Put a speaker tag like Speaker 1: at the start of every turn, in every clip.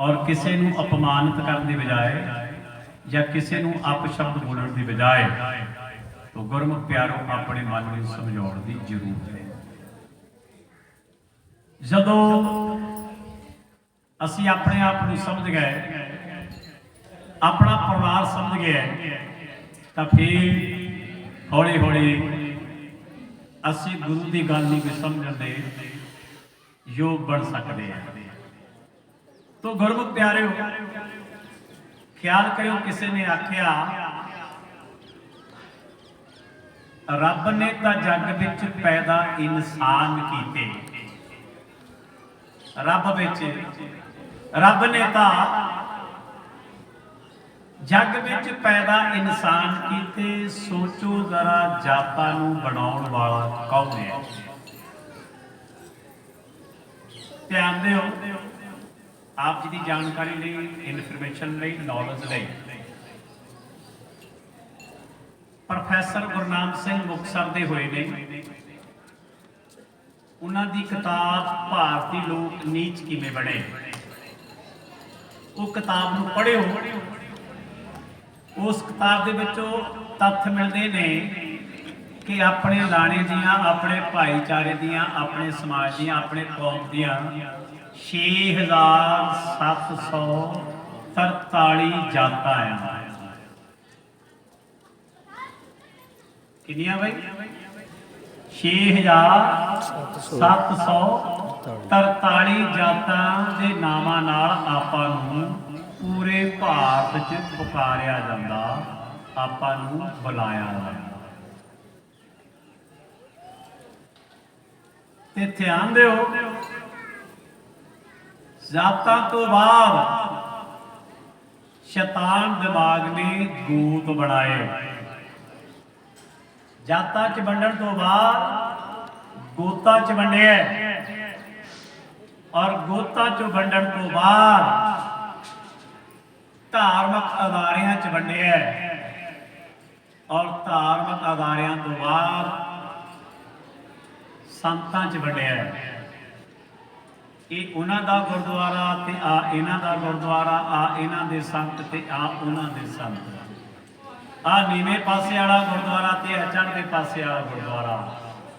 Speaker 1: और किसी नूं अपमानित करने की बजाय या किसी नूं अपशब्द बोलने की बजाय तो गुरमुख प्यारो अपने मन में समझाने की जरूरत है। जदों असी अपने आप को समझ गए, अपना परिवार समझ गए, तो फिर हौली हौली असी गुरु की गल नूं भी समझण दे योग बन सकते हैं। तो गुरमुख प्यारे ख्याल करो, किसी ने आख्या रब ने तो जग विच पैदा इंसान कीते, रब ने तो जग विच पैदा इंसान कीते, सोचो जरा जातां नूं बनाउण वाला कौन है। ध्यान दिओ, आप जी की जानकारी लई, इनफॉर्मेशन लई, नॉलेज लई प्रोफैसर गुरनाम सिंह मुक्तसर दे होए ने, उन्हां दी किताब भारती लोक नीच किवें बने, वो किताब नूं पढ़िओ। उस किताब दे विचों तत्थ मिलदे ने कि अपने लाणे दियां, अपने भाईचारे दियां, अपने समाज दियां, अपने कौम दियां 6743 जातां हैं। कितनियां भाई? 6743 जातां दे नामां नाल आपां नूं पूरे भारत च पुकारिया जांदा, आपां नूं बुलाया जांदा। ते ध्यान दिओ, जातां तो बाद शैतान दिमाग ने गोत बनाए। जातां च वंडण तो बाद गोतां च वंडिया, और गोतां च वंडण तो बाद धार्मिक अदारियां च वंडिया, और धार्मिक अदारियां तो बाद संतां च वंडिया। ये उन्हां दा गुरुद्वारा ते आ इन्हां दा गुरुद्वारा, आ इन्हां दे संत ते आ उन्हां दे संत, आ नीवें पासे वाला गुरुद्वारा ते आ चढ़दे पासे वाला गुरुद्वारा,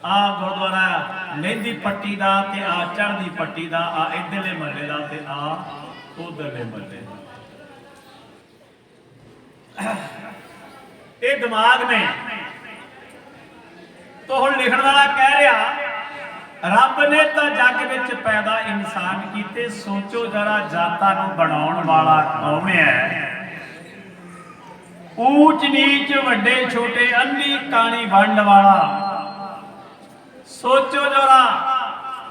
Speaker 1: आ गुरुद्वारा लहंदी पट्टी दा ते आ चढ़दी पट्टी दा, आ इधरले महल्ले दा ते आ उधरले महल्ले दा। ये दिमाग ने तो हुण लिखण वाला कह रहा, रब ने तो जग विच पैदा इंसान कीते, सोचो जरा जातां नूं बनाउण वाला कौन है। ऊच नीच वड्डे छोटे अंधी काणी वंड वाला, सोचो जरा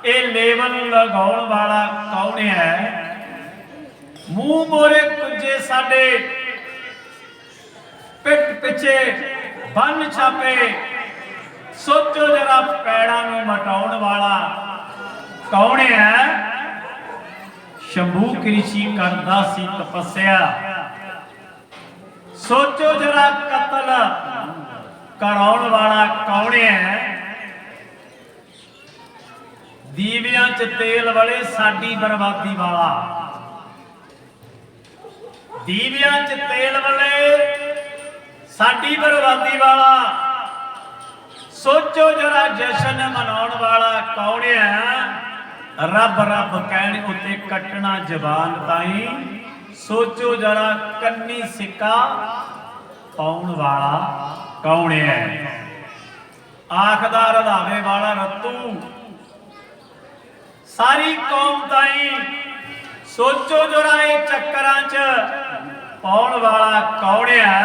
Speaker 1: ये लेवल लगाउण वाला कौन है। मूंह मोरे कुंजे साडे, पिठ पिछे बन छापे, सोचो जरा पैड़ा नूं मटाउण वाला कौन है। शंभू कृषि करदा सी तपस्या, सोचो जरा कतल कराउण वाला कौन है। दीवियां च तेल वाले साडी बर्बादी वाला, दीवियां च तेल वाले साडी बर्बादी वाला, सोचो जरा जशन मनाउण वाला कौन है। रब रब कहने उत्ते कटना जबान ताई, सोचो जरा कन्नी सिक्का पाउण वाला कौन है। आखदा रधावे वाला रत्तू सारी कौम ताई, सोचो जरा ये चक्करां च पाउण वाला कौन है।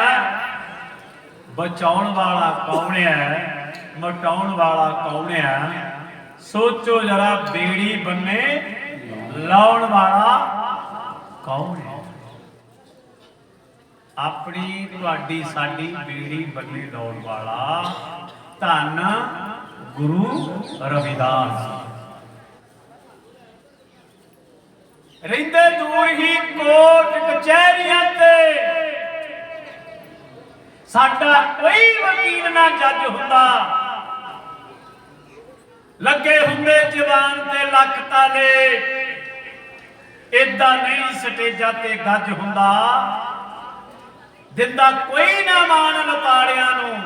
Speaker 1: बचाउण वाला कौन है, मटाउण वाला कौन है। सोचो जरा बेड़ी बन्ने लाउण वाला कौन है। अपनी तुहाडी साडी बेड़ी बन्ने लाउण वाला धन गुरु रविदास। रहिंदे दूर ही कोट कचहरियां ते साडा कोई वकील ना जज हुंदा, लगे हुंदे जवान ते लख ताले, इदा नहीं स्टेजा ते गज हुंदा, दिंदा कोई ना मान लताड़ियां नूं,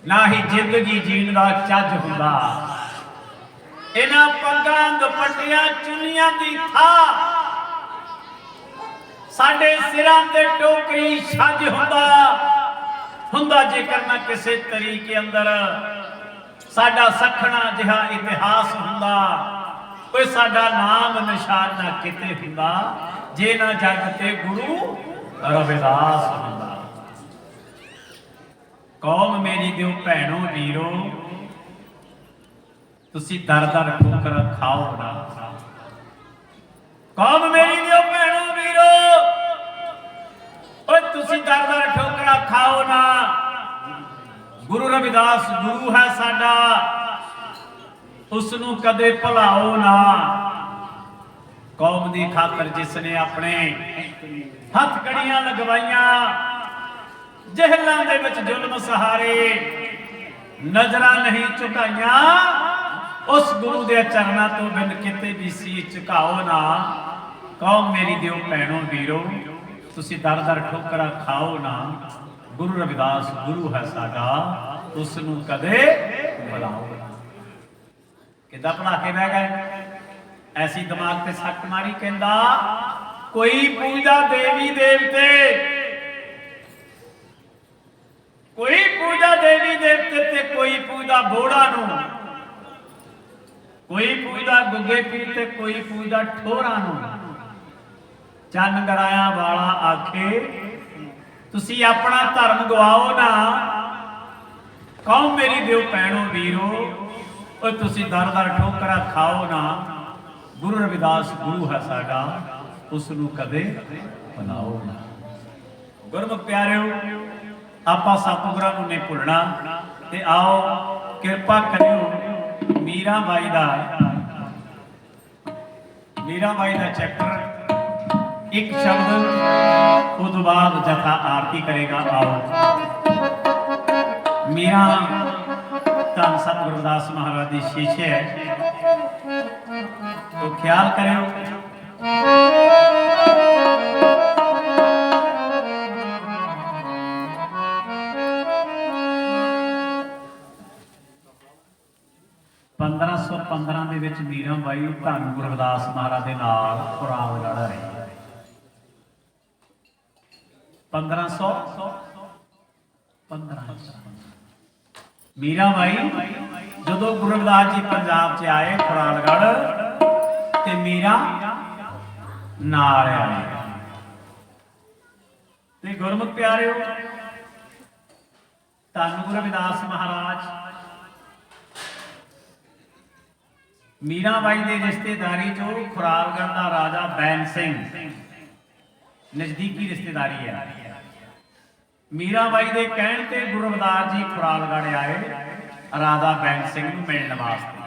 Speaker 1: ना ही जिंदगी जीण दा चज हुंदा। इन्हां पग्गां दुपट्टियां चुन्नियां दी था साडे सिरां ते टोकरी छज हुंदा जेकर ना किसे तरीके अंदर साडा सखना जिहा इतिहास हुंदा, कोई साडा नाम निशान ना किते हुंदा, जे ना जग ते गुरु रविदास हुंदा। कौम मेरी दिओ भैणों वीरो, तुसी दर दर ठोकर खाओ ना। कौम मेरी दिओ भैणों वीरो, ओए तुसी दर दर ठोकर खाओ ना। गुरु रविदास गुरु है साडा, उसनू कदे भुलाओ ना। कौम दी खातर जिसने अपने हथ कड़ियां लगवाइयां, जहलां दे विच जुल्म सहारे, नजरां नहीं झुकाइयां, उस गुरु दे चरनां तो बिन किते भी सीस झुकाओ ना। कौम मेरी दिओ भैणों वीरो, तुसी दर दर ठोकरां खाओ ना। गुरु रविदास गुरु है साडा, उसनू कदे भुलाओ ना। किदा भुला के बह गए? ऐसी दिमाग ते सट मारी, कहंदा कोई पूजा देवी देवते, कोई पूजा देवी देवते ते कोई पूजा बोड़ा नू, कोई पूजा गुगे पीर ते कोई पूजा ठोरा नू। चन गराया वाला आखे तुसी अपना धर्म गवाओ ना। कौम मेरी दिओ भैणों वीरो, और तुसी दर दर ठोकरा खाओ ना। गुरु रविदास गुरु है साडा, उसनू कदे भुलाओ ना। गुरमुख प्यारिओ, आपां सतगुरां नूं नहीं भुलना, ते आओ किरपा करियो मीराबाई दा चैप्टर एक शब्द उस बाद जथा आरती करेगा। आओ मीरा धन सतगुरु रविदास महाराज की शीशे है, तो ख्याल करो। मीरा बाई धन गुरु रविदास महाराज के नाल खुरालगढ़ रही। 1515 मीरा बाई जदों गुरु रविदास जी पंजाब च आए खुरालगढ़, ते मीरा नाल आए। ते गुरमुख प्यारिओ, धन गुरु रविदास महाराज मीराबाई के रिश्तेदारी चो खुरालगढ़ का राजा बैन सिंह नजदीकी रिश्तेदारी है। मीराबाई के कहण ते गुरु रविदास जी खुरालगढ़ आए राजा बैन सिंह नूं मिलण वास्ते,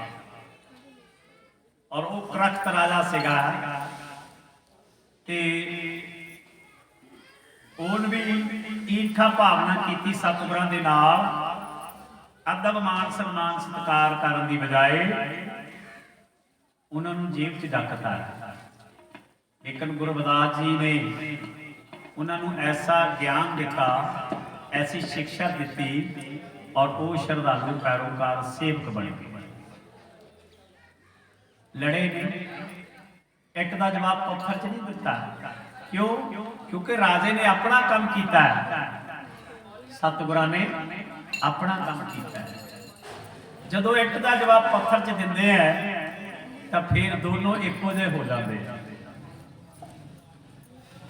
Speaker 1: और वो करख्त राजा सिगा ते उन भी ईर्खा भावना की सतगुरां दे नाल अदब मान सम्मान सत्कार करन दी बजाए उन्होंने जेब च डकता। लेकिन गुरु रविदास जी ने उन्होंने ऐसा ज्ञान दिता, ऐसी शिक्षा दी, और वो श्रद्धालु पैरोकार सेवक बने। लड़े नहीं, एक का जवाब पत्थर च नहीं दिता। क्यों? क्योंकि राजे ने अपना काम किया, सतगुरां ने अपना काम किया। जदों एक का जवाब पत्थर च दिंदे हैं तो फिर दोनों एको जे हो जाते।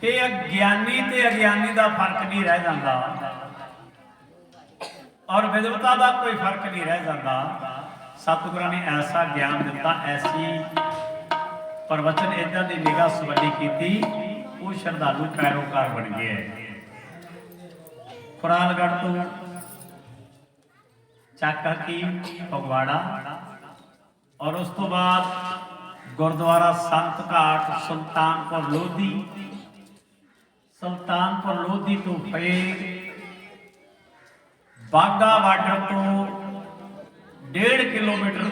Speaker 1: ज्ञानी ते अज्ञानी का फर्क नहीं रह जाता, और विद्वता का कोई फर्क नहीं रह जाता। सतगुरां ने ऐसा ज्ञान दिता, ऐसी प्रवचन इदा की निगाह सवली की, वो श्रद्धालु पैरोकार बन गए। खुरालगढ़ तो चक हकीम फगवाड़ा, और उस तो बाद गुरुद्वारा संत घाट सुल्तानपुर लोधी तो फिर बागा बार्डर तो 1.5 किलोमीटर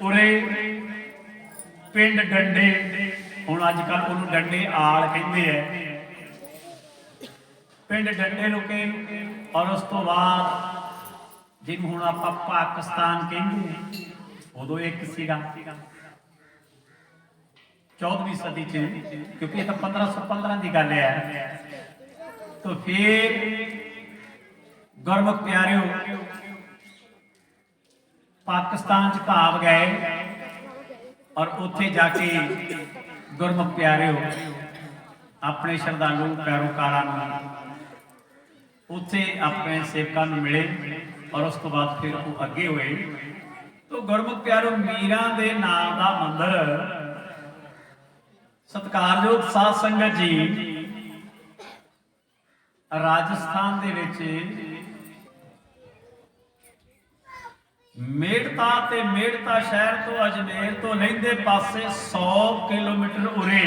Speaker 1: उरे पिंड डंडे ਹੁਣ ਅੱਜ ਕੱਲ੍ਹ ਉਹਨੂੰ ਡੰਡੇ ਆਲ ਕਹਿੰਦੇ ਐ, ਪਿੰਡ ਡੰਡੇ ਲੁਕੇ। ਔਰ ਉਸ ਤੋਂ ਬਾਅਦ ਜਿਹਨੂੰ ਹੁਣ ਆਪਾਂ ਪਾਕਿਸਤਾਨ ਕਹਿੰਦੇ, ਉਦੋਂ ਇੱਕ ਸੀਗਾ 14ਵੀਂ ਸਦੀ ਚ, ਕਿਉਂਕਿ ਇਹ ਤਾਂ 1515 ਦੀ ਗੱਲ ਹੈ। तो फिर गुरमुख प्यारियों पाकिस्तान च भाव गए और उत्थे जाके गुरमुख प्यारियों अपने श्रद्धालु पैरोकारां उत्थे अपने सेवकां नूं मिले और उस तो बाद फिर वो अगे हुए। तो गुरमुख प्यारियों मीरां दे नाम दा मंदिर सत्कारयोग साध संगत जी राजस्थान दे विच मेड़ता ते मेड़ता शहर तो अजमेर तो लहिंदे पासे 100 किलोमीटर उरे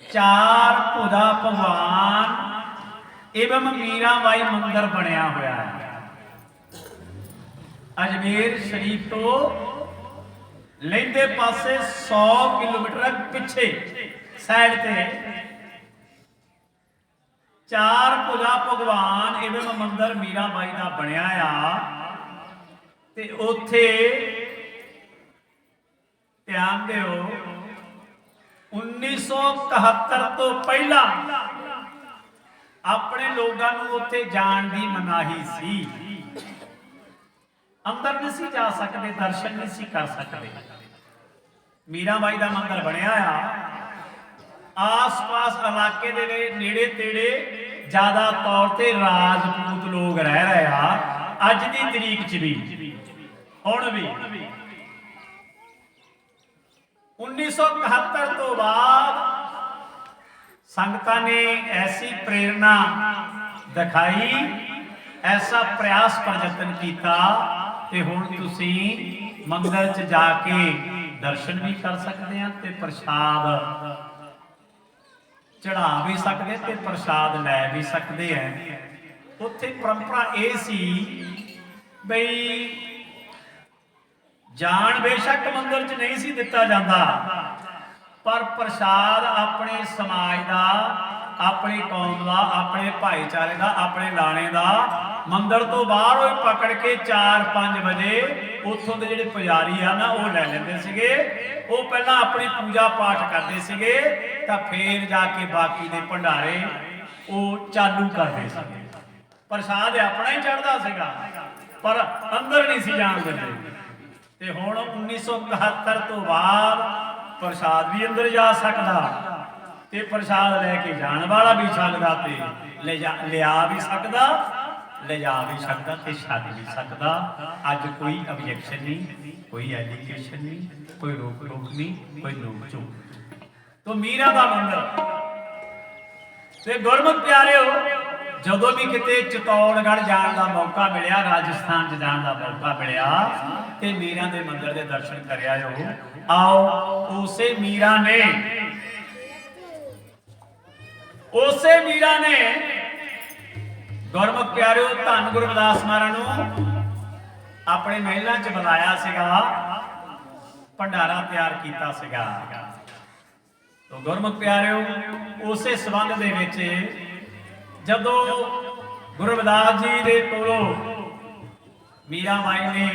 Speaker 1: चार भुजा भगवान एवं मीराबाई मंदिर बनया होया है। अजमेर शरीफ तो लहिंदे पासे 100 किलोमीटर पिछे साइड ते चार भुजा भगवान एवं मंदिर मीराबाई का बनया आ। ते उत्थे ध्यान दिओ 1971 तो पहला अपने लोगों को उत्थे जाण दी मनाही सी, अंदर नहीं सी जा सकते, दर्शन नहीं सी कर सकते। मीराबाई का मंदिर बनया आ। आस पास इलाके दे नेड़े तेड़े ज्यादा तौर पे राजपूत लोग रह रहे हैं अज की तरीक च भी, हुण भी। 1971 तो बाद संगतां ने ऐसी प्रेरणा दिखाई, ऐसा प्रयास प्रयत्न किया कि हुण तुसीं मंदिर च जाके दर्शन भी कर सकते हैं ते प्रसाद चढ़ा भी सकते ते प्रसाद लै भी सकते हैं। उत्थे परंपरा यह सी बई जान बेशक मंदिर च नहीं सी दिता जाता, पर प्रसाद अपने समाज का, अपनी कौम का, अपने भाईचारे का, अपने लाने का मंदिर तो बाहर ही पकड़ के 4-5 बजे उत्थों के जिहड़े पुजारी आ ना वो लै लेंदे सीगे। वो पहला अपनी पूजा पाठ करते सीगे तां फिर जाके बाकी दे भंडारे वो चालू करते सीगे। प्रसाद अपना ही चढ़दा सीगा पर अंदर नहीं सी जाण दिंदे। ते हुण 1971 तो बाद प्रसाद भी अंदर जा सकदा ते प्रसाद लैके जाण वाला भी सकदा ते लिया भी सकदा, ले जा भी सकता ते छड्ड भी सकता। अज कोई ऑब्जेक्शन नहीं, कोई एलिगेशन नहीं, कोई रोक टोक नहीं, कोई नोक झोंक। तो मीरा का मंदिर ते गुरमुख प्यारिओ जदों भी किते चित्तौड़गढ़ जाण का मौका मिलिया, राजस्थान च जाण का मौका मिलिया ते मीरा के मंदिर के दर्शन करियो। आओ उसे मीरा ने गुरमुख प्यारिओ धन गुरु रविदास महाराज अपने महलों च बुलाया सीगा, भंडारा तैयार किया सीगा। तो गुरमुख प्यारिओ उस संबंध दे विच जदों गुरु रविदास जी दे कोलों मीराबाई ने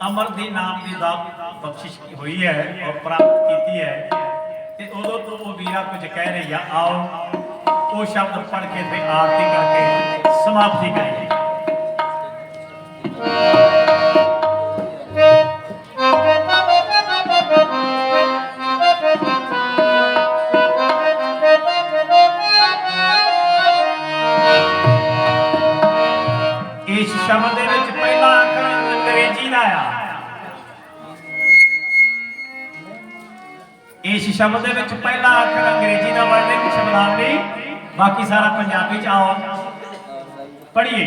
Speaker 1: अमर दी नाम की बख्शिश हुई है और प्राप्त की है, तो उदों तो वो मीरा कुछ कह रही है। आओ वो शब्द पढ़ के फिर आरती करके समाप्ति करिए। इस शब्द दे विच पहला अखर अंग्रेजी दा आ। इस शब्द दे विच पहला अखर अंग्रेजी दा वर्णन शब्दावली, बाकी सारा पंजाबी च। आओ पढ़िए।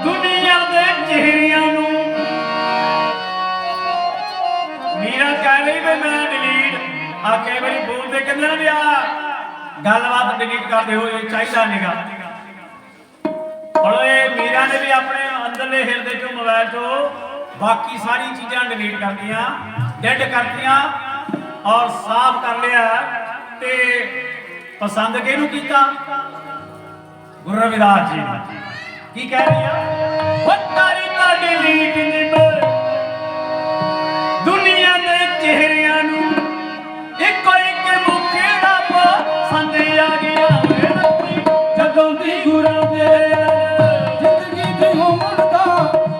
Speaker 1: दुनिया दे चेहरियां नूं मीरा कह रही मैं डिलीट आ कई बारी बोलते कहते ना ਗੱਲਬਾਤ ਡਿਲੀਟ ਕਰਦੇ ਹੋਏ ਚਾਹੀਦਾ ਨਹੀਂਗਾ। ਹੁਣ ਇਹ ਮੀਰਾ ਨੇ ਵੀ ਆਪਣੇ ਅੰਦਰਲੇ ਹਿਰਦੇ ਚੋਂ ਮੋਬਾਈਲ ਚੋਂ ਬਾਕੀ ਸਾਰੀ ਚੀਜ਼ਾਂ ਡਿਲੀਟ ਕਰਤੀਆਂ, ਡੈਡ ਕਰਤੀਆਂ ਔਰ ਸਾਫ਼ ਕਰ ਲਿਆ। ਤੇ ਪਸੰਦ ਕਿਹਨੂੰ ਕੀਤਾ? ਗੁਰੂ ਰਵਿਦਾਸ ਜੀ ਨੂੰ। ਕੀ ਕਹਿ ਰਹੀ ਆ? ਵਟਾਰੀ ਤਾਂ ਡਿਲੀਟ ਨਿਬਰ ਦੁਨੀਆ ਦੇ ਚਿਹਰਿਆਂ ਨੂੰ ਇੱਕੋ ਇੱਕ ਮੁਖੜਾ ਪਸੰਦ ਆ ਗਿਆ ਵੇ ਰੱਬੀ ਜਦੋਂ ਦੀ ਗੁਰਾਂ ਦੇ
Speaker 2: ਜ਼ਿੰਦਗੀ ਦੀ ਹੋਣ ਦਾ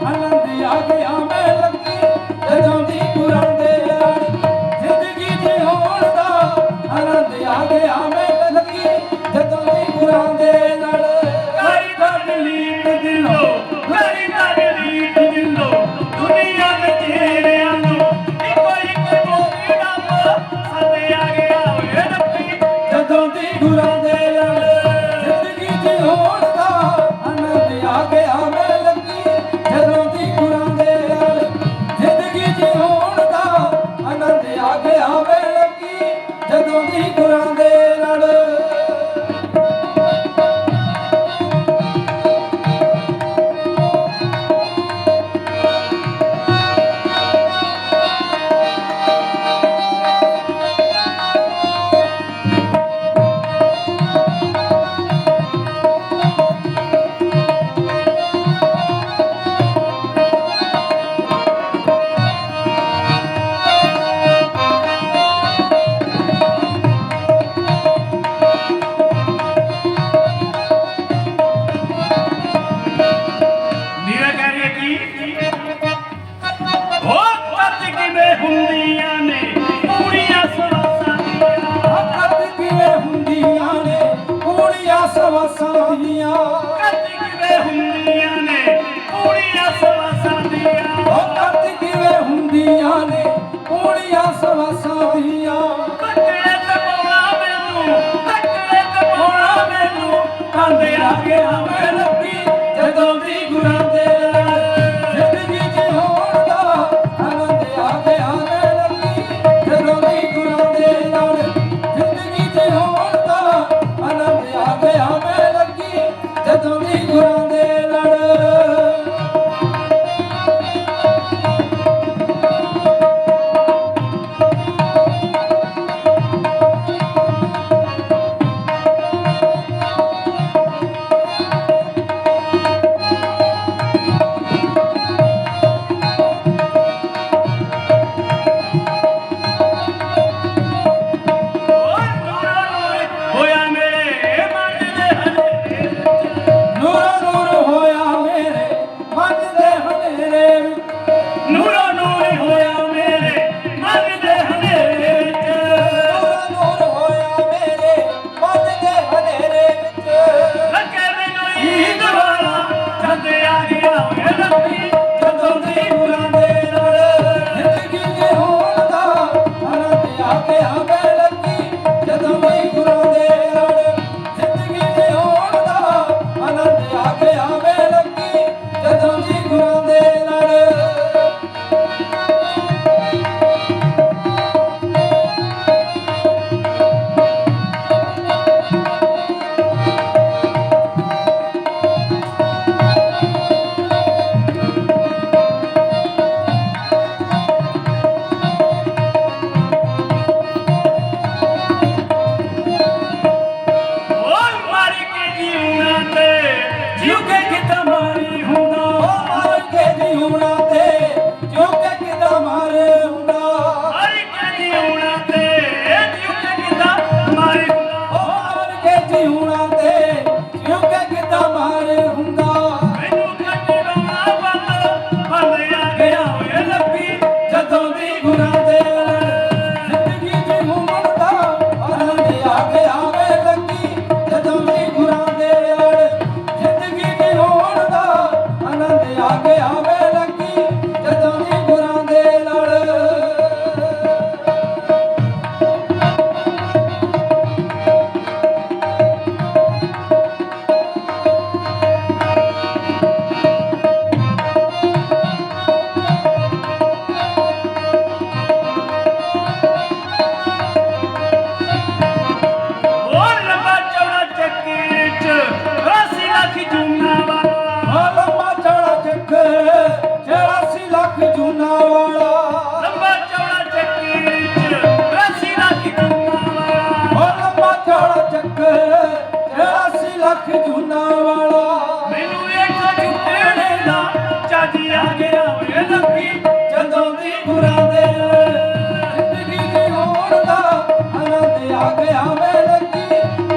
Speaker 2: ਆਨੰਦ ਆ ਗਿਆ ਮੈਂ ਲੱਗੀ ਜਦੋਂ ਦੀ ਗੁਰਾਂ ਦੇ ਜ਼ਿੰਦਗੀ ਦੀ ਹੋਣ ਦਾ ਆਨੰਦ ਆ ਗਿਆ ਮੈਂ ਲੱਗੀ ਜਦੋਂ ਦੀ ਗੁਰਾਂ ਦੇ ਨਾਲ
Speaker 1: ਕਰੀ ਤਾਂ ਡਿਲੀਟ ਦਿਲੋਂ, ਕਰੀ ਤਾਂ ਡਿਲੀਟ ਦਿਲੋਂ ਦੁਨੀਆ ਦੇ ਚਿਹਰਿਆਂ ਨੂੰ ਇੱਕੋ ਇੱਕ ਮੁਖੜਾ ਪਸੰਦ ਆ ਗਿਆ ਵੇ ਰੱਬੀ
Speaker 2: ਜਦੋਂ ਦੀ ਗੁਰਾਂ ਦੇ ਨਾਲ ਜ਼ਿੰਦਗੀ ਦੀ ਹੋਣ ਦਾ ਆਨੰਦ ਆ ਗਿਆ ਮੈਂ ਲੱਗੀ ਜਦੋਂ ਦੀ ਗੁਰਾਂ ਦੇ ਨਾਲ ਜ਼ਿੰਦਗੀ ਦੀ ਹੋਣ ਦਾ ਆਨੰਦ ਆ ਗਿਆ ਮੈਂ ਲੱਗੀ ਜਦੋਂ ਦੀ ਗੁਰਾਂ ਦੇ ਨਾਲ
Speaker 1: ਮੀਰਾ ਕਹਿ ਰਹੀ ਹੈ ਕਿ ਉਹ ਕੱਤ ਕਿਵੇਂ ਹੁੰਦੀਆਂ ਨੇ ਪੂਰੀਆਂ ਸਵਾਸਾਂ ਦੀਆਂ,
Speaker 2: ਕੱਤ ਕਿਵੇਂ ਹੁੰਦੀਆਂ ਨੇ ਪੂਰੀਆਂ ਸਵਾਸਾਂ ਦੀਆਂ
Speaker 1: ਕੱਤ ਕਿਵੇਂ ਹੁੰਦੀਆਂ ਨੇ ਪੂਰੀਆਂ ਸਵਾਸਾਂ ਦੀਆਂ,
Speaker 2: ਉਹ ਕੱਤ ਕਿਵੇਂ ਹੁੰਦੀਆਂ ਨੇ ਪੂਰੀਆਂ ਸਵਾਸਾਂ ਦੀਆਂ
Speaker 1: ਕੱਟੇ ਤੇ ਪਾਉਣਾ ਮੈਨੂੰ, ਕੱਟੇ ਤੇ ਪਾਉਣਾ ਮੈਨੂੰ ਕਾਂਦੇ ਆ ਗਿਆ ਮੈਂ ਲੱਗੀ
Speaker 2: ਜਦੋਂ ਦੀ ਗੁਰਾਂ ਦੇ ਜ਼ਿੰਦਗੀ ਚ ਹੋਣ ਦਾ ਆਨੰਦ ਆ ਗਿਆ ਮੈਂ ਲੱਗੀ ਜਦੋਂ ਦੀ ਗੁਰਾਂ ਦੇ ਨਾਲ ਜ਼ਿੰਦਗੀ ਚ ਹੋਣ ਦਾ ਆਨੰਦ ਆ ਗਿਆ ਮੈਂ ਲੱਗੀ ਜਦੋਂ ਦੀ ਗੁਰਾਂ ਦੇ ਨਾਲ
Speaker 1: ਹੋਇਆ ਮੇਰੇ ਮਨ ਦੇ ਹਨੇਰੇ
Speaker 2: ਨੂਰੋ ਨੂਰ ਹੋਇਆ ਮੇਰੇ ਮਨ ਦੇ ਹਨੇਰੇ ਵਿੱਚ
Speaker 1: ਨੂਰੋ ਨੂਰ ਹੋਇਆ ਮੇਰੇ ਮਨ ਦੇ ਹਨੇਰੇ ਵਿੱਚ,
Speaker 2: ਨੂਰੋ ਨੂਰ ਹੋਇਆ ਮੇਰੇ ਮਨ ਦੇ ਹਨੇਰੇ ਵਿੱਚ
Speaker 1: ਲੱਗੇ ਮੈਨੂੰ ਈਦ ਵਾਲਾ ਚੰਦ ਆ ਗਿਆ ਵੇ ਰੱਬੀ
Speaker 2: ਜਦੋਂ ਦੀ ਗੁਰਾਂ ਦੇ ਨਾਲ ਜ਼ਿੰਦਗੀ ਦੇ ਹੋਣ ਦਾ ਆਨੰਦ ਆ ਗਿਆ ਮੈਂ ਲੱਗੀ ਜਦੋਂ ਦੀ ਗੁਰਾਂ ਦੇ ਨਾਲ ਜ਼ਿੰਦਗੀ ਦੇ ਹੋਣ ਦਾ ਆਨੰਦ ਆ ਗਿਆ ਮੈਂ ਲੱਗੀ ਜਦੋਂ ਦੀ ਗੁਰਾਂ ਦੇ ਨਾਲ
Speaker 1: ਓਏ ਮਾਰ ਕੇ ਜੀਉਣਾ ਤੇ ਜਿਉ ਕੇ ਕਿਤਾ ਮਾਰੀ ਹੁੰਦਾ,
Speaker 2: ਉਹ ਮਾਰ ਕੇ ਜੀਉਣਾ ਤੇ ਜਿਉ ਕੇ ਕਿਦਾਂ ਮਾਰੇ ਹੁੰਦਾ
Speaker 1: ਮਾਰ ਕੇ ਜੀਉਣਾ ਤੇ ਜਿਉ ਕੇ ਕਿਤਾ ਮਾਰੀ ਹੁੰਦਾ,
Speaker 2: ਉਹ ਮਾਰ ਕੇ ਜੀਉਣਾ ਤੇ ਜਿਉ ਕੇ ਕਿਦਾਂ ਮਾਰੇ ਹੁੰਦਾ
Speaker 1: ਮੈਨੂੰ ਕੱਟਣਾ ਬੰਦ ਆ ਗਿਆ ਓਏ ਲੱਭੀ
Speaker 2: ਜਦੋਂ ਦੀ ਗੁਰਾਂ ਦੇ ਜ਼ਿੰਦਗੀ ਦੀ ਹੋਣ ਦਾ ਆਨੰਦ ਆ ਗਿਆ ਮੈਂ ਲੱਗੀ ਜਦੋਂ ਦੀ ਗੁਰਾਂ ਦੇ ਜ਼ਿੰਦਗੀ ਦੀ ਹੋਣ ਦਾ ਖਜੂਨਾ ਵਾਲਾ
Speaker 1: ਮੈਨੂੰ ਇੱਕ ਝੁੱਟਣੇ ਦਾ ਚੱਜ ਆ ਗਿਆ ਵੇ ਲੱਗੀ
Speaker 2: ਜਦੋਂ ਦੀ ਗੁਰਾਂ ਦੇ ਨਾਲ ਜ਼ਿੰਦਗੀ ਜਿਉਣ ਦਾ ਆਨੰਦ ਆ ਗਿਆ ਵੇ ਲੱਗੀ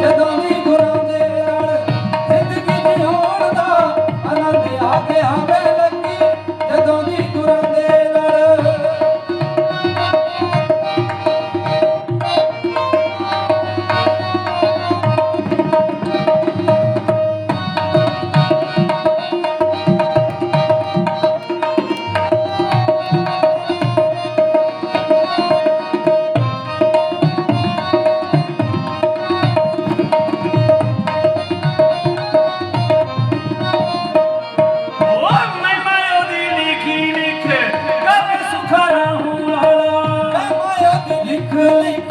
Speaker 2: ਜਦੋਂ ਦੀ ਗੁਰਾਂ ਦੇ ਨਾਲ ਜ਼ਿੰਦਗੀ ਜਿਉਣ ਦਾ ਆਨੰਦ ਆ ਗਿਆ ਵੇ ਲੱਗੀ ਜਦੋਂ ਦੀ ਗੁਰਾਂ ਦੇ ਨਾਲ ਲਿਖ ਲਿਖ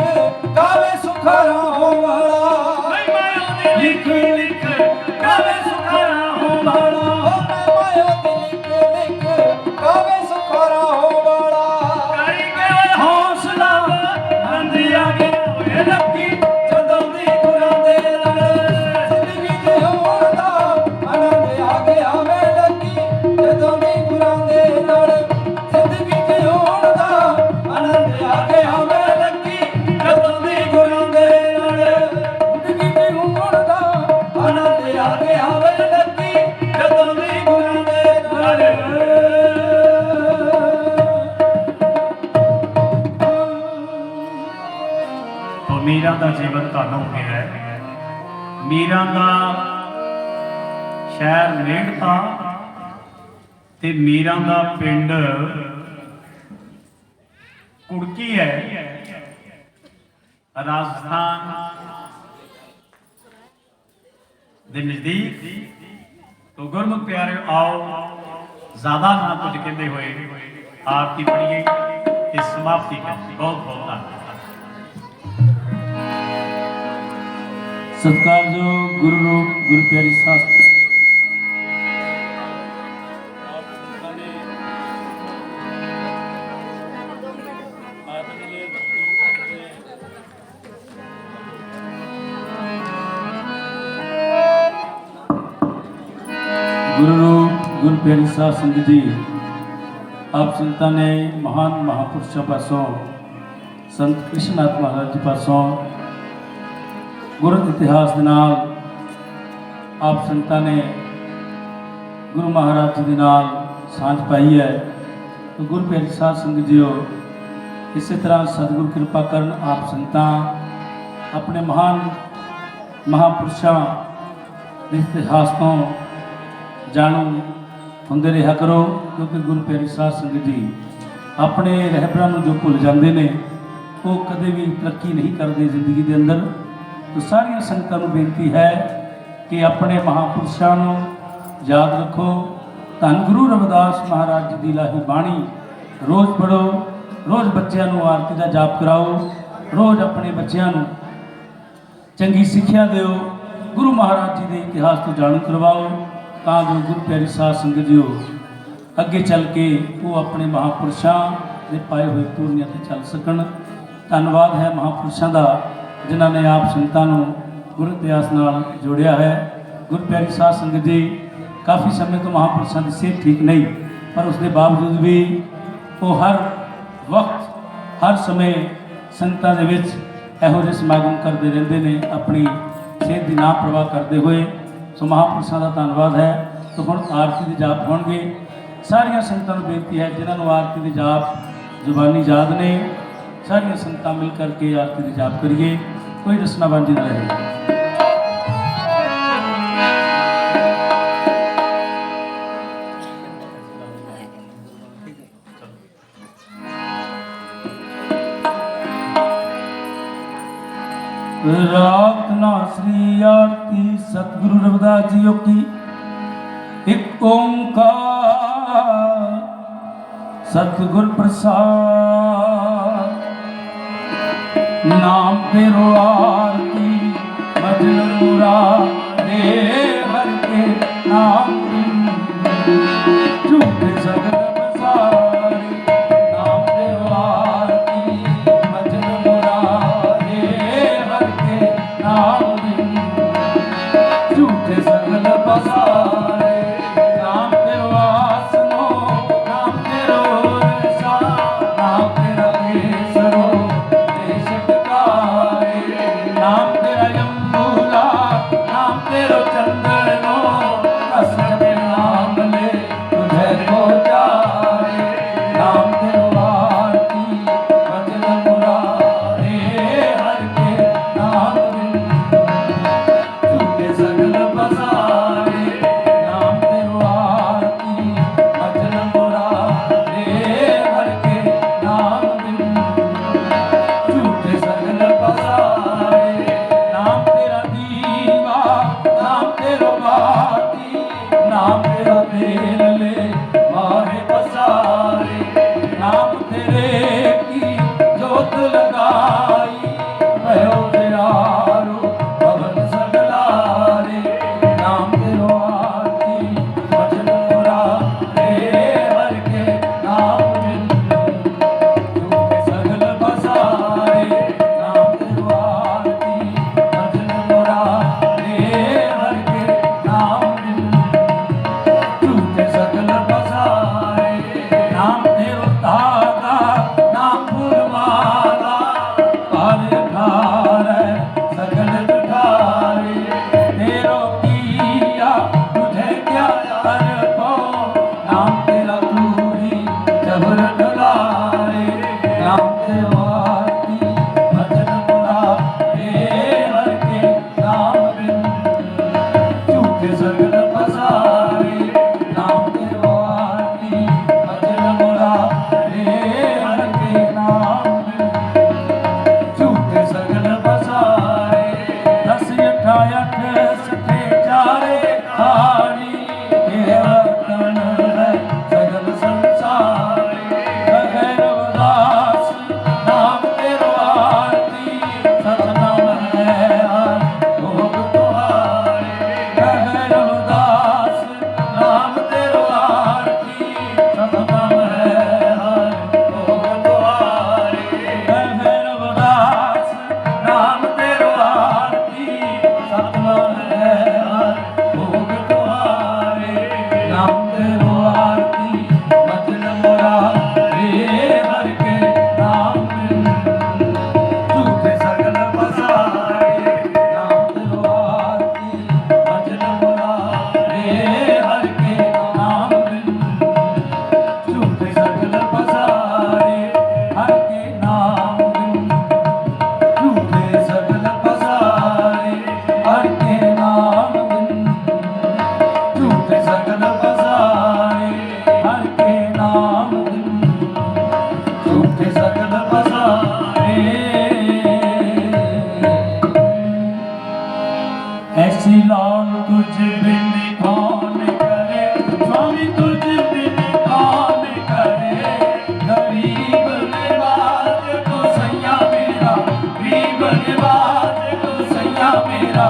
Speaker 2: ਕਾਵੇ ਸੁਖਾਰਾ ਹੋਣ ਵਾਲਾ
Speaker 1: ਲਿਖ ਲਿਖ ਕਾਵੇ ਸੁਖਾਰਾ ਹੋਣ ਵਾਲਾ
Speaker 2: ਮਾਇਆ ਦੀ ਲਿਖ ਲਿਖ ਕਾਵੇ ਸੁਖਾਰਾ ਹੋਣ ਵਾਲਾ
Speaker 1: ਕਰੀ ਕੇ ਹੌਸਲਾ ਨੰਦ ਆ ਗਿਆ ਵੇ ਲੱਗੀ
Speaker 2: ਜਦੋਂ ਦੀ ਗੁਰਾਂ ਦੇ ਨਾਲ ਜ਼ਿੰਦਗੀ ਜਿਉਣ ਦਾ ਆਨੰਦ ਆ ਗਿਆ ਵੇ ਲੱਗੀ ਜਦੋਂ ਦੀ ਗੁਰਾਂ ਦੇ ਨਾਲ ਜ਼ਿੰਦਗੀ ਜਿਉਣ ਦਾ ਆਨੰਦ ਆ ਗਿਆ ਵੇ ਲੱਗੀ ਜਦੋਂ ਦੀ ਗੁਰਾਂ ਦੇ ਨਾਲ ਜ਼ਿੰਦਗੀ ਜਿਉਣ ਦਾ ਆਨੰਦ ਆ ਗਿਆ ਵੇ ਲੱਗੀ ਜਦੋਂ ਦੀ ਗੁਰਾਂ ਦੇ ਨਾਲ
Speaker 1: ਤੋ ਮੀਰਾਂ ਦਾ ਜੀਵਨ ਤੁਹਾਨੂੰ ਹੋ ਗਿਆ ਹੈ ਮੀਰਾਂ ਦਾ ਸ਼ਹਿਰ ਮੇੜਤਾ ਤੇ ਮੀਰਾਂ ਦਾ ਪਿੰਡ ਕੁੜਕੀ ਹੈ ਰਾਜਸਥਾਨ ਦੇ ਨਜ਼ਦੀਕ ਤੋ ਗੁਰਮੁਖ ਪਿਆਰੇ ਆਓ ਜ਼ਿਆਦਾ ਨਾ ਕੁਝ ਕਹਿੰਦੇ ਹੋਏ ਆਰਤੀ ਪੜੀਏ ਤੇ ਸਮਾਪਤੀ ਕਰੀਏ ਬਹੁਤ ਬਹੁਤ ਧੰਨਵਾਦ
Speaker 2: ਸਤਿਕਾਰਯੋਗ ਗੁਰੂ ਰੂਪ ਗੁਰੂ ਪਿਆਰੀ ਸਾਸਤ गुरु रूप गुरु प्यारी साध संगत जी आप संतां ने महान महापुरुषों पासों संत कृष्णनाथ महाराज जी पासों गुरु इतिहास के नाल आप संतां ने गुरु महाराज जी के नाल सांझ पाई है तो गुरु प्यारी साध संगत जीओ इस तरह सतगुरु कृपा करन आप संतां अपने महान महापुरुषों के इतिहास तो जाणू ਹੁੰਦੇ ਰਿਹਾ ਕਰੋ क्योंकि गुरु प्यारी साध संगत जी अपने रहबरां ਨੂੰ जो भुल जाते हैं वो कदे भी तरक्की नहीं करते जिंदगी के अंदर तो सारिया संगतां ਨੂੰ बेनती है कि अपने महापुरुषों ਨੂੰ याद रखो धन गुरु रविदास महाराज जी की लाही बाणी रोज़ पढ़ो रोज़ बच्चों ਨੂੰ आरती का जाप कराओ रोज़ अपने बच्चों ਨੂੰ चंगी सिक्ख्या दिओ गुरु महाराज जी के इतिहास तो जाणू करवाओ ਤਾਂ ਜੋ ਗੁਰੂ ਪਿਆਰੀ ਸਾਧ ਸੰਗਤ ਜੀਓ ਅੱਗੇ ਚੱਲ ਕੇ ਉਹ ਆਪਣੇ ਮਹਾਪੁਰਸ਼ਾਂ ਦੇ ਪਾਏ ਹੋਏ ਪੂਰਨਿਆਂ ਤੇ ਚੱਲ ਸਕਣ। ਧੰਨਵਾਦ ਹੈ ਮਹਾਪੁਰਸ਼ਾਂ ਦਾ ਜਿਨ੍ਹਾਂ ਨੇ ਆਪ ਸੰਗਤਾਂ ਨੂੰ ਗੁਰੂ ਇਤਿਹਾਸ ਨਾਲ ਜੋੜਿਆ ਹੈ। ਗੁਰੂ ਪਿਆਰੀ ਸਾਧ ਸੰਗਤ ਜੀ ਕਾਫੀ ਸਮੇਂ ਤੋਂ ਮਹਾਪੁਰਸ਼ਾਂ ਦੀ ਸਿਹਤ ਠੀਕ ਨਹੀਂ ਪਰ ਉਸ ਦੇ ਬਾਵਜੂਦ ਵੀ ਉਹ ਹਰ ਵਕਤ ਹਰ ਸਮੇਂ ਸੰਗਤਾਂ ਦੇ ਵਿੱਚ ਇਹੋ ਜਿਹੇ ਸਮਾਗਮ ਕਰਦੇ ਰਹਿੰਦੇ ਨੇ ਆਪਣੀ ਸਿਹਤ ਦੀ ਨਾ ਪ੍ਰਵਾਹ ਕਰਦੇ ਹੋਏ। सो महापुरुषों का धन्यवाद है। तो हम आरती के जाप होंगे सारिया संगतां नूं बेनती है जिन्होंने आरती के जाप जुबानी याद ने सारिया संगतां मिल करके आरती के जाप करिए कोई रसना वांझी ना रहे। प्रार्थना श्री आरती सतगुरु रविदास जी की एक ओंकार सतगुर प्रसाद नाम तेरो आरती भजन मुरारे हर के नाम झूठे सगत बसारे नाम तेरो आरती भजन मुरारे हर के नाम झूठे नाम तेरा तेल ले माहे पसारे, नाम तेरे की जोत लगाई, भयो तेरारो भवन सगलारे, नाम तेरो आरती भजन मुरा रे हर के नाम बिन झूठे सगल बसारे, नाम तेरो आरती भजन मुरा रे हर के नाम बिन झूठे सगल बसारे, नाम तेरो धागा नाम फूलमाला, पार ठारे सगल जठारे, तेरो किया तुझे क्या अर्पो, नाम तेरा तू ही जबर डुलारे, नाम तेरो आरती भजन मुरा रे हर के नाम बिन झूठे सगल बसारे, नाम तेरो आरती भजन मुरा रे हर के नाम बिन झूठे सगल बसारे, 10 अठायठ सठे चारे खानी, तेरे वर्तन है सगल संसारे, कहे रविदास नाम तेरो आरती, सतनाम है हर भोग तुम्हारे, कहे रविदास नाम तेरो आरती, सतनाम है हर भोग तुम्हारे, कहे रविदास नाम तेरो आरती, सतनाम है हर भोग तुम्हारे, नाम तेरो आरती भजन मुरा रे हर के नाम बिन झूठे सगल बसारे, नाम तेरो आरती भजन मुरा रे हर के नाम बिन झूठे सगल बसारे, हर के नाम बिन झूठे सगल बसारे, हर के नाम बिन झूठे सगल बसारे, हर के नाम बिन झूठे सगल बसारे। ऐसी लाल तुझ बिन कौन करे, स्वामी तुझ बिन कौन करे, गरीब निवाज को सैया मेरा, गरीब निवाज को सैया मेरा,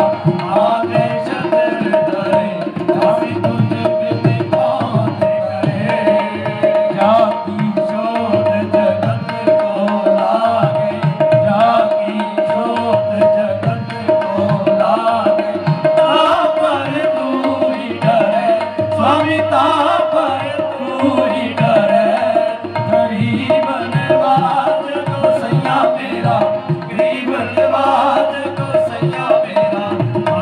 Speaker 2: आगे चंद्र धरे, स्वामी तुझ बिन कौन करे, जाकी शोध जगत को लागे, जाकी शोध जगत को लागे, तापर तू ही डरे, स्वामी तापर तू ही डरे, गरीब निवाज को सैया मेरा, गरीब निवाज को सैया मेरा,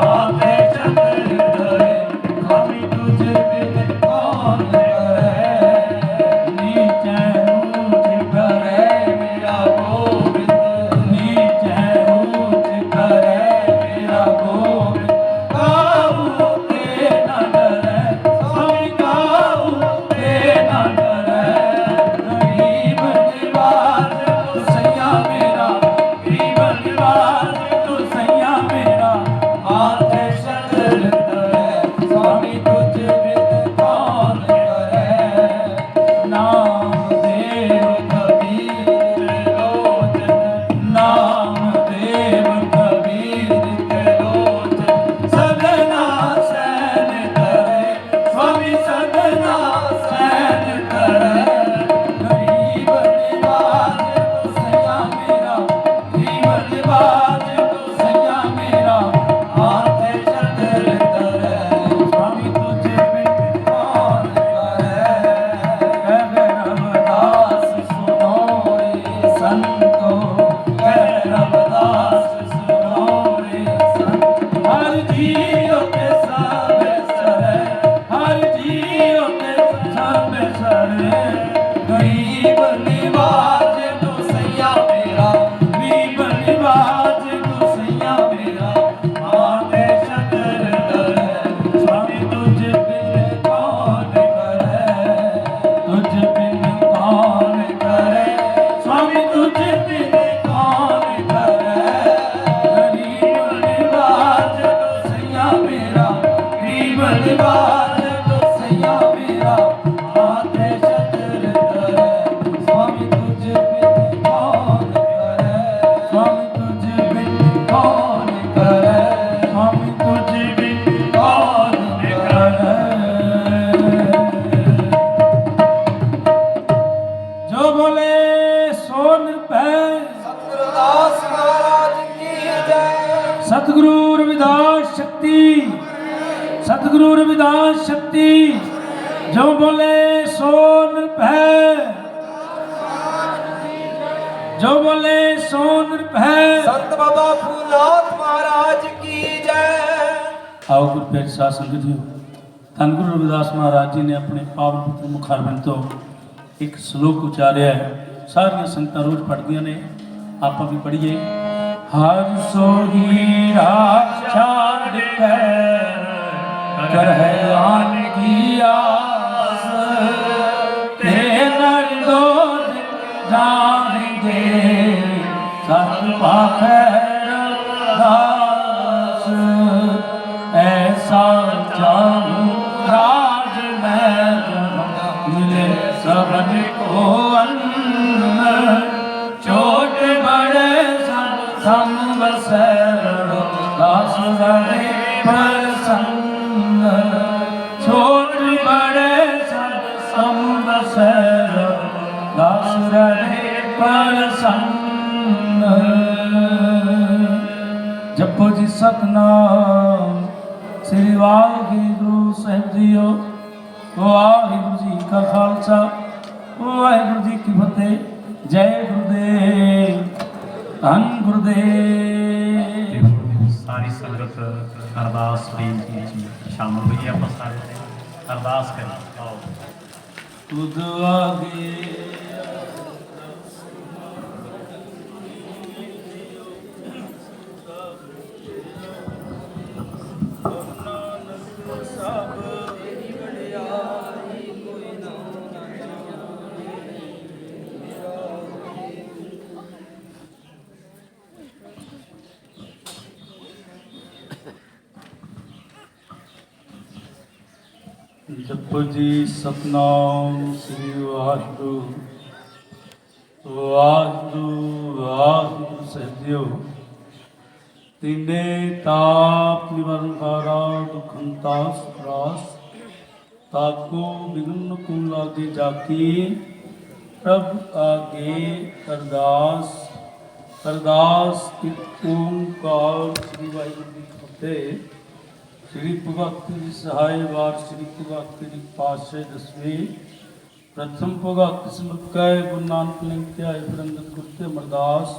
Speaker 2: आगे चंद्र धरे, स्वामी तुझ बिन कौन करे, नीचे ऊंच करे मेरा गोविंद, नीचे ऊंच करे मेरा गोविंद, काहू के न डरे, स्वामी काहू के न डरे, गरीब निवाज को सैया मेरा, गरीब निवाज को सैया मेरा, आधे शरण धरे, स्वामी तुझ बिन कौन करे, नाम देव कबीर लोचन, नाम देव कबीर के लोचन, सगना सैन करे, स्वामी सगना सैन करे, गरीब निवाज को सैया मेरा, गरीब निवाज को सैया मेरा, आधे चंद्र धरे, स्वामी तुझ बिन कौन करे, कहे रविदास सुनो रे संतो, कहे रविदास सुनो रे संतो, हर जीव के सब सरे, हर जीव के सब सरे, गरीब निवाज को सैया मेरा, गरीब निवाज को सैया मेरा, आधे चंद्र धरे, स्वामी तुझ बिन कौन करे, तुझ बिन कौन करे, स्वामी तुझ बिन कौन करे, गरीब निवाज को सैया मेरा, गरीब निवाज को गुरु रविदास शक्ति जो बोले सो निर्भय, जो बोले सो निर्भय।
Speaker 3: संत बाबा फूलनाथ महाराज की जय।
Speaker 2: आओ गुरु प्यारे साध संगत जी, धन गुरु रविदास महाराज जी ने अपने पावन पुत्र मुखारबिंद तो एक श्लोक उचारिया है। सारिया संगतां रोज पढ़दियां ने, आपां भी पढ़िए। हर सोही राह छाड़ के करहे आन की आस, के नर दो जानेंगे सत पाखै दास। ऐसा चाहूं राज में मिले सबन को अन्न, छोट बड़े सम बसरो दास बड़े प्रसन्न। छोट बड़े सम बसरो दास बड़े प्रसन्न। जपो जी सतनाम श्री वाहिगुरु साहिब जीओ। वाहिगुरु जी का खालसा, वाहिगुरु जी की फतेह। जय गुरुदेव, धन गुरुदेव।
Speaker 1: सारी संगत अरदास बेनती जी शामिल हुई है। आप सारे अरदास करें। आओ
Speaker 2: तुद आगे जपो जी सतनाम श्री वाहिगुरु वाहिगुरु वाहिगुरु सहजियो। तिने ताप निवारण हारा दुखंतास रास, ताको विघ्न को लागे जाकी प्रभ आगे अरदास। अरदास एक ओंकार श्री वाहिगुरु जी की फतेह। श्री भगवत जी सहाय वार श्री भगवत जी पातशाह दसवीं। प्रथम भगवत सिमरत कै गुरु नानक लिंग त्याय फिरंगत गुरु ते अमरदास।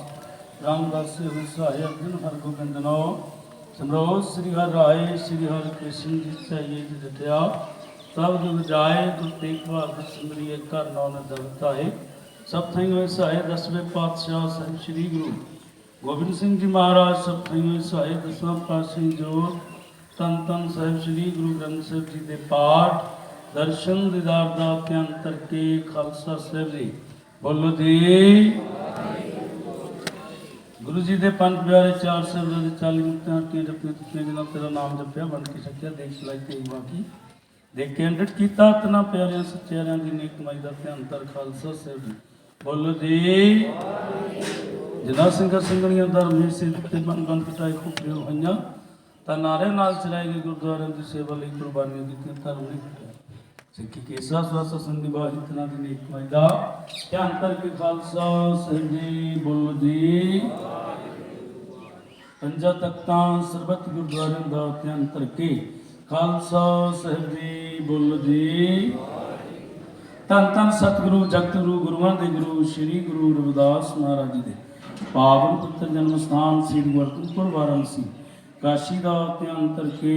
Speaker 2: रामदास से सहाय अर्जुन हर गोबिंद नो सिमरो। श्री हर राय श्री हर कृष्ण जी चाहिए जी जटिया। सब जुग जाए गुरु तेग बहादुर सिमरिए कर नौ न दवता है। सब थई होए सहाय दसवें पातशाह साहिब श्री गुरु गोबिंद सिंह जी महाराज। सब थई होए सहाय दसवां पातशाह जो तन तन साहिब श्री गुरु ग्रंथ साहिब जी के पाठ दर्शन दीदार दा अंतर के खालसा साहिब जी। बोलो जी गुरु जी के पंज प्यारे चार साहिब के 40 मुक्तियां की जपने तुपने जिन्हों तेरा नाम जपया बन के छकिया देख सलाई तेग बाकी देख के अंडट किया तना प्यारियां सच्चेरियां की नेक कमाई का अंतर खालसा साहिब जी। बोलो जी जिन्ना सिंगर सिंगणियां धर्म से बन बन कटाई खुफिया हुई ਤਾਂ ਨਾਰੇ ਨਾਲ ਚਲਾਏ ਗਏ ਗੁਰਦੁਆਰਿਆਂ ਦੀ ਸੇਵਾ ਲਈ ਕੁਰਬਾਨੀਆਂ ਦਿੱਤੀਆਂ। ਧਰਮ ਨਹੀਂ ਘਟਿਆ। ਸਿੱਖੀ ਕੇਸਾ ਸਵਾਸਾ ਸੰਧੀ ਬਾਹਿਤਨਾ ਦੀ ਨੇਕ ਕਮਾਈ ਦਾ ਧਿਆਨ ਕਰਕੇ ਖਾਲਸਾ ਸਾਹਿਬ ਜੀ। ਬੋਲੋ ਜੀ ਪੰਜਾਂ ਤਖਤਾਂ ਸਰਬੱਤ ਗੁਰਦੁਆਰਿਆਂ ਦਾ ਧਿਆਨ ਕਰਕੇ ਖਾਲਸਾ ਸਾਹਿਬ ਜੀ। ਬੋਲੋ ਜੀ ਧੰਨ ਧੰਨ ਸਤਿਗੁਰੂ ਜਗਤ ਗੁਰੂ ਗੁਰੂਆਂ ਦੇ ਗੁਰੂ ਸ੍ਰੀ ਗੁਰੂ ਰਵਿਦਾਸ ਮਹਾਰਾਜ ਜੀ ਦੇ ਪਾਵਨ ਪੁੱਤਰ ਜਨਮ ਸਥਾਨ ਸ੍ਰੀ ਗੁਰਦਾਸਪੁਰ ਵਾਰਾਣਸੀ काशी का ध्यान करके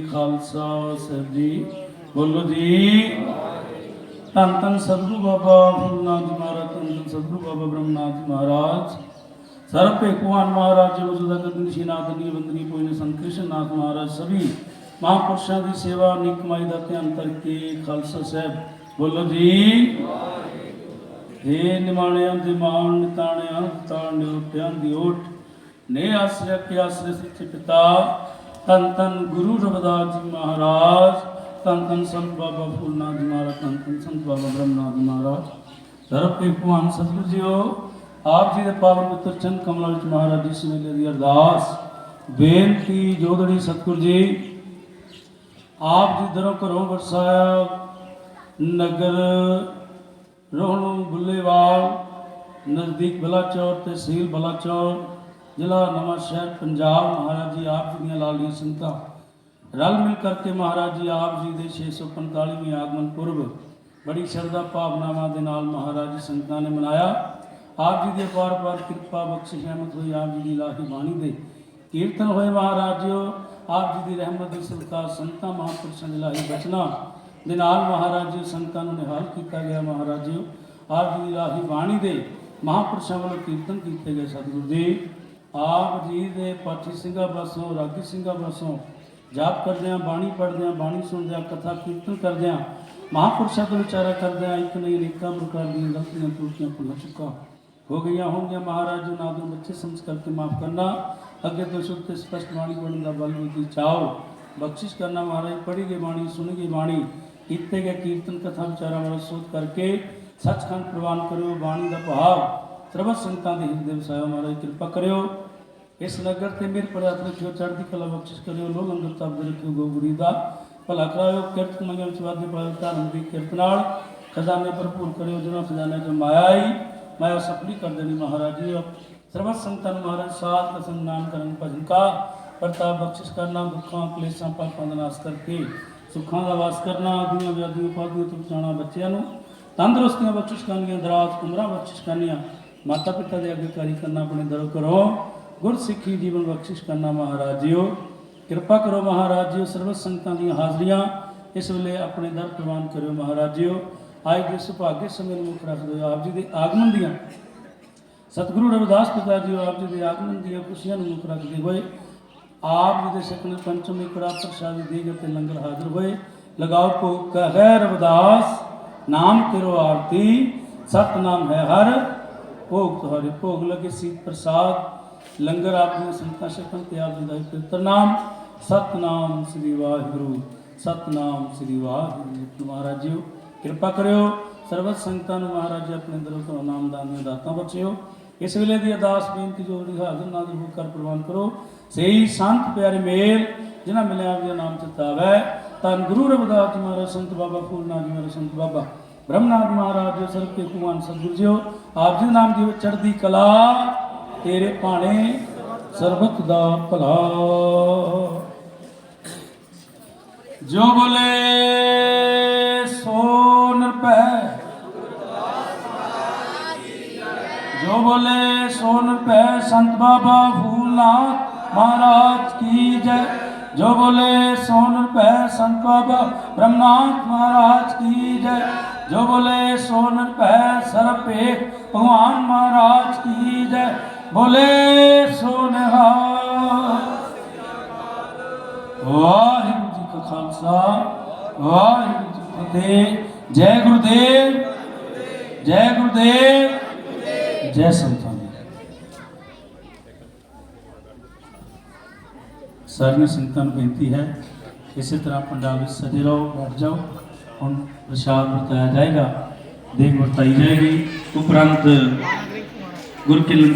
Speaker 2: खालसा साहब जी। बोलो जी धन धन सतगुरु बाबा फूलनाथ जी महाराज, धन धन सतगुरु बाबा ब्रह्मनाथ जी महाराज, सर्व भेखवान महाराज जी मौजूदा गंदनी नादनी वंदनी पोइने संत कृष्ण नाथ महाराज। सभी महापुरुषों की सेवा निकमाई का ध्यान करके खालसा साहब। बोलो जी हे निमाणियां दे मान निताणियां ताण ओटियां दी ओट ने आश्रय के आश्रय सच्चे पिता धन धन गुरु रविदास जी महाराज। धन धन संत बाबा फूलनाथ जी महाराज, धन धन संत बाबा ब्रह्मनाथ जी महाराज। सर्व के भगवान सतगुरु जी हो आप जी के पावन पुत्र चंद कमला महाराज जी से मिले दी अरदास बेनती जोदड़ी। सतगुरु जी आप जी दरों घरों वरसाया नगर रोहणों बुल्लेवाल नज़दीक बलाचौर तहसील बलाचौर जिला नवां शहर पंजाब। महाराज जी आप जी लालियां संगतां
Speaker 4: रल मिल करके महाराज जी आप जी ਦੇ 645ਵੇਂ ਆਗਮਨ ਪੁਰਬ ਬੜੀ ਸ਼ਰਧਾ ਭਾਵਨਾਵਾਂ ਦੇ ਨਾਲ ਮਹਾਰਾਜ ਜੀ ਸੰਗਤਾਂ ਨੇ ਮਨਾਇਆ। ਆਪ ਜੀ ਦੀ ਅਪਾਰ ਕਿਰਪਾ ਬਖਸ਼ਿਸ਼ ਰਹਿਮਤ ਹੋਈ। ਆਪ ਜੀ ਦੀ ਇਲਾਹੀ ਬਾਣੀ ਦੇ ਕੀਰਤਨ ਹੋਏ ਮਹਾਰਾਜ ਜੀਓ। ਆਪ ਜੀ ਦੀ ਰਹਿਮਤ ਦੀ ਸਦਕਾ ਸੰਤਾਂ ਮਹਾਂਪੁਰਸ਼ਾਂ ਦੇ ਇਲਾਹੀ ਬਚਨਾਂ ਦੇ ਨਾਲ ਮਹਾਰਾਜ ਜੀ ਸੰਗਤਾਂ ਨੂੰ ਨਿਹਾਲ ਕੀਤਾ ਗਿਆ। ਮਹਾਰਾਜ ਜੀਓ ਆਪ ਜੀ ਦੀ ਇਲਾਹੀ ਬਾਣੀ ਦੇ ਮਹਾਂਪੁਰਸ਼ਾਂ ਵੱਲੋਂ ਕੀਰਤਨ ਕੀਤੇ ਗਏ। ਸਤਿਗੁਰੂ ਜੀ ਆਪ ਜੀ ਦੇ ਪਾਠੀ ਸਿੰਘਾਂ ਪਾਸੋਂ ਰਾਗੀ ਸਿੰਘਾਂ ਪਾਸੋਂ ਜਾਪ ਕਰਦਿਆਂ ਬਾਣੀ ਪੜ੍ਹਦਿਆਂ ਬਾਣੀ ਸੁਣਦਿਆਂ ਕਥਾ ਕੀਰਤਨ ਕਰਦਿਆਂ ਮਹਾਂਪੁਰਸ਼ਾਂ ਤੋਂ ਵਿਚਾਰਾ ਕਰਦਿਆਂ ਇੱਕ ਨਹੀਂ ਅਨੇਕਾਂ ਪ੍ਰਕਾਰ ਦੀਆਂ ਗਲਤੀਆਂ त्रुटियां ਭੁੱਲ ਚੁੱਕਾ ਹੋ ਗਈਆਂ ਹੋਣਗੀਆਂ। ਮਹਾਰਾਜ ਜੀ ਨਾਮ ਨੂੰ ਬੱਚੇ ਸਮਝ ਕਰਕੇ ਮਾਫ ਕਰਨਾ। ਅੱਗੇ ਤੋਂ ਸ਼ੁੱਧ ਤੇ ਸਪਸ਼ਟ ਬਾਣੀ ਪੜ੍ਹਨ ਦਾ ਬਲ ਬੁੱਧੀ ਚਾਓ ਬਖਸ਼ਿਸ਼ ਕਰਨਾ। ਮਹਾਰਾਜ ਪੜ੍ਹੀ ਗਈ ਬਾਣੀ ਸੁਣੀ ਗਈ ਬਾਣੀ ਕੀਤੇ ਗਏ ਕੀਰਤਨ ਕਥਾ ਵਿਚਾਰਾਂ ਵਾਲਾ ਸੋਧ ਕਰਕੇ ਸੱਚਖੰਡ ਪ੍ਰਵਾਨ ਕਰਿਓ। ਬਾਣੀ ਦਾ ਭਾਵ ਸਰਬਤ ਸੰਗਤਾਂ ਦੇ ਹਿਰਦੇ ਵਸਾਇਓ। ਮਹਾਰਾਜ ਕਿਰਪਾ ਕਰਿਓ। ਇਸ ਨਗਰ ਤੇ ਮੇਰ ਪ੍ਰਿਆਤ ਰੱਖਿਓ। ਚੜ੍ਹਦੀ ਕਲਾ ਬਖਸ਼ਿਸ਼ ਕਰਿਓ। ਲੋ ਲੰਗਰ ਤਪਦੇ ਰੱਖਿਓ। ਗੋਗਰੀ ਦਾ ਭਲਾ ਕਰਾਇਓ। ਕਿਰਤ ਮੰਗਲ ਵਿੱਚ ਵਾਧੇ ਪਾਇਓ। ਧਰਮ ਦੀ ਕਿਰਤ ਨਾਲ ਖਜ਼ਾਨੇ ਭਰਪੂਰ ਕਰਿਓ। ਜਿਹਨਾਂ ਖਜ਼ਾਨੇ 'ਚ ਮਾਇਆ ਆਈ ਮਾਇਆ ਸਫਲੀ ਕਰ ਦੇਣੀ। ਮਹਾਰਾਜ ਜੀ ਸਰਬਤ ਸੰਗਤਾਂ ਨੂੰ ਮਹਾਰਾਜ ਸਾਧ ਕਸਮ ਨਾਮ ਕਰਨ ਭਜਨ ਕਾ ਪ੍ਰਤਾਪ ਬਖਸ਼ਿਸ਼ ਕਰਨਾ। ਦੁੱਖਾਂ ਕਲੇਸ਼ਾਂ ਪਾਪਾਂ ਦਾ ਨਾਸ਼ ਕਰਕੇ ਸੁੱਖਾਂ ਦਾ ਵਾਸ ਕਰਨਾ। ਆਦੀਆਂ ਵਿਆਦੀਆਂ ਉਪਾਦੀਆਂ ਤੋਂ ਬਚਾਉਣਾ। ਬੱਚਿਆਂ ਨੂੰ ਤੰਦਰੁਸਤੀਆਂ ਬਖਸ਼ਿਸ਼ ਕਰਨੀਆਂ। ਦਰਾਜ ਉਮਰਾਂ ਬਖਸ਼ਿਸ਼ ਕਰਨੀਆਂ। ਮਾਤਾ ਪਿਤਾ ਦੇ ਅੱਗੇਕਾਰੀ ਕਰਨਾ। ਆਪਣੇ ਦਰੋਂ ਕਰੋ ਗੁਰਸਿੱਖੀ ਜੀਵਨ ਬਖਸ਼ਿਸ਼ ਕਰਨਾ। ਮਹਾਰਾਜ ਜੀਓ ਕਿਰਪਾ ਕਰੋ। ਮਹਾਰਾਜ ਜੀਓ ਸਰਬਤ ਸੰਗਤਾਂ ਦੀਆਂ ਹਾਜ਼ਰੀਆਂ ਇਸ ਵੇਲੇ ਆਪਣੇ ਦਰ ਪ੍ਰਵਾਨ ਕਰਿਓ। ਮਹਾਰਾਜ ਜੀਓ ਅੱਜ ਦੇ ਸੁਭਾਗੇ ਸਮੇਂ ਨੂੰ ਮੁੱਖ ਰੱਖਦੇ ਹੋ। ਆਪ ਜੀ ਦੇ ਆਗਮਨ ਦੀਆਂ ਸਤਿਗੁਰੂ ਰਵਿਦਾਸ ਪਿਤਾ ਜੀ ਆਪ ਜੀ ਦੇ ਆਗਮਨ ਦੀਆਂ ਖੁਸ਼ੀਆਂ ਨੂੰ ਮੁੱਖ ਰੱਖਦੇ ਹੋਏ ਆਪ ਜੀ ਦੇ ਸਕਲ ਪੰਚਮੀ ਕੜਾ ਪ੍ਰਸ਼ਾਦੀ ਦੇਗ ਅਤੇ ਲੰਗਰ ਹਾਜ਼ਰ ਹੋਏ। ਲਗਾਓ ਭੋਗ ਕਹੈ ਰਵਿਦਾਸ ਨਾਮ ਕਰੋ ਆਰਤੀ ਸਤਨਾਮ ਹੈ ਹਰ ਭੋਗ ਤੁਹਾਡੇ। ਭੋਗ ਲੱਗੇ ਸੀਤ ਪ੍ਰਸਾਦ ਲੰਗਰ ਆਪ ਦੀਆਂ ਸੰਤਾਂ ਛਕਣ ਤੇ ਆਪ ਜੀ ਦਾ ਪਵਿੱਤਰ ਨਾਮ ਸਤਨਾਮ ਸ੍ਰੀ ਵਾਹਿਗੁਰੂ ਸਤਨਾਮ ਸ੍ਰੀ ਵਾਹਿਗੁਰੂ। ਮਹਾਰਾਜ ਜੀਓ ਕਿਰਪਾ ਕਰਿਓ। ਸਰਬਤ ਸੰਗਤਾਂ ਨੂੰ ਮਹਾਰਾਜ ਜੀ ਆਪਣੇ ਅੰਦਰੋਂ ਤੋਂ ਨਾਮਦਾਨ ਦੀਆਂ ਦਾਤਾਂ ਬਖਸ਼ਿਓ। ਇਸ ਵੇਲੇ ਦੀ ਅਰਦਾਸ ਬੇਨਤੀ ਜੋੜੀ ਹਾਜ਼ਰ ਨਾਜ਼ਰ ਹੋ ਕਰ ਪ੍ਰਵਾਨ ਕਰੋ। ਸਹੀ ਸੰਤ ਪਿਆਰੇ ਮੇਲ ਜਿਨ੍ਹਾਂ ਮਿਲਿਆ ਆਪ ਦਾ ਨਾਮ ਚਿਤਾਵੈ। ਧੰਨ ਗੁਰੂ ਰਵਿਦਾਸ ਜੀ ਮਹਾਰਾਜ ਸੰਤ ਬਾਬਾ ਫੂਲਨਾਥ ਜੀ ਮਹਾਰਾਜ ਸੰਤ ਬਾਬਾ ਬ੍ਰਹਮਨਾਥ ਮਹਾਰਾਜ ਜੀ ਸਰਬ ਕੇ ਕੁਮਾਨ ਸਤਿਗੁਰੂ ਜੀਓ ਆਪ ਜੀ ਦੇ ਨਾਮ ਦੀ ਚੜ੍ਹਦੀ ਕਲਾ ਤੇਰੇ ਭਾਣੇ ਸਰਬਤ ਦਾ ਭਲਾ। ਜੋ ਬੋਲੇ ਸੋ ਨਿਰਭੈ ਜੋ ਬੋਲੇ ਸੋ ਨਿਰਭੈ ਸੰਤ ਬਾਬਾ ਫੂਲਨਾਥ ਮਹਾਰਾਜ ਕੀ ਜੈ। ਜੋ ਬੋਲੇ ਸੋ ਨਿਰਭੈ ਸੰਤ ਬਾਬਾ ਬ੍ਰਹਮਨਾਥ ਮਹਾਰਾਜ ਕੀ ਜੈ। ਜੋ ਬੋਲੇ ਸੋ ਨਿਰਭੈ ਸਰਬ ਭੇਖ ਭਗਵਾਨ ਮਹਾਰਾਜ ਕੀ ਜੈ। ਬੋਲੇ ਸੋ ਨਿਹਾਲ। ਵਾਹਿਗੁਰੂ ਜੀ ਕਾ ਖਾਲਸਾ ਵਾਹਿਗੁਰੂ ਜੀ ਕੀ ਫਤਿਹ। ਜੈ ਗੁਰਦੇਵ ਜੈ ਗੁਰਦੇਵ ਜੈ ਸੰਤਾਂ। ਸਾਰੀਆਂ ਸੰਗਤਾਂ ਨੂੰ ਬੇਨਤੀ ਹੈ ਇਸੇ ਤਰ੍ਹਾਂ ਪੰਡਾਲ ਵਿੱਚ ਸਜੇ ਰਹੋ ਬੈਠ ਜਾਓ। ਹੁਣ ਪ੍ਰਸ਼ਾਦ ਵਰਤਾਇਆ ਜਾਏਗਾ ਦੇਗ ਵਰਤਾਈ ਜਾਏਗੀ। ਉਪਰੰਤ ਗੁਰ ਕੇ ਲੰਗਰ